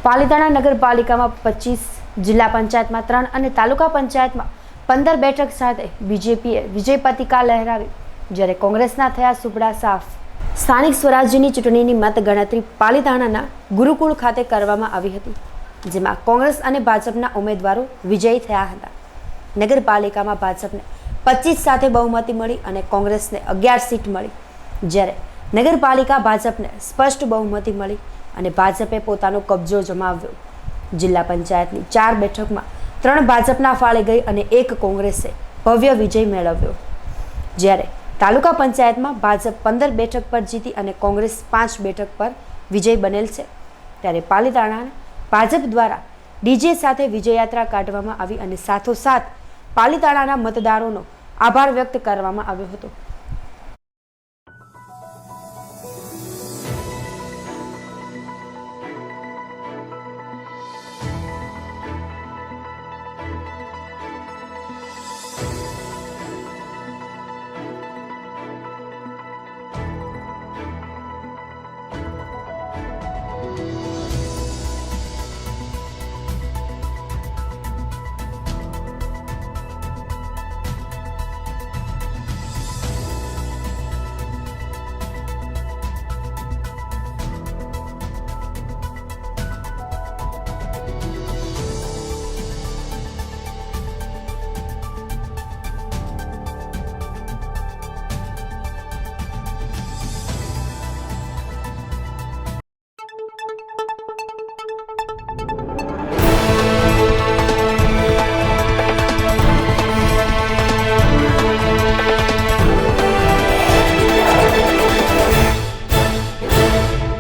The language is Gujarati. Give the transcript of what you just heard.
પાલિતાણા નગરપાલિકામાં 25, જિલ્લા પંચાયતમાં 3 અને તાલુકા પંચાયતમાં 15 બેઠક સાથે બીજેપીએ વિજય પતાકા લહેરાવી, જ્યારે કોંગ્રેસના થયા સુપડા સાફ। સ્થાનિક સ્વરાજ્યની ચૂંટણીની મતગણતરી પાલિતાણાના ગુરુકુળ ખાતે કરવામાં આવી હતી, જેમાં કોંગ્રેસ અને ભાજપના ઉમેદવારો વિજયી થયા હતા। નગરપાલિકામાં ભાજપને 25 સાથે બહુમતી મળી અને કોંગ્રેસને 11 સીટ મળી, જ્યારે નગરપાલિકા ભાજપને સ્પષ્ટ બહુમતી મળી અને ભાજપે પોતાનો કબજો જમાવ્યો। જિલ્લા પંચાયતની 4 બેઠકમાં 3 ભાજપના ફાળે ગઈ અને 1 કોંગ્રેસે ભવ્ય વિજય મેળવ્યો, જ્યારે તાલુકા પંચાયતમાં ભાજપ 15 બેઠક પર જીતી અને કોંગ્રેસ 5 બેઠક પર વિજય બનેલ છે। ત્યારે પાલિતાણાના ભાજપ દ્વારા ડીજે સાથે વિજયયાત્રા કાઢવામાં આવી અને સાથોસાથ પાલિતાણાના મતદારોનો આભાર વ્યક્ત કરવામાં આવ્યો હતો।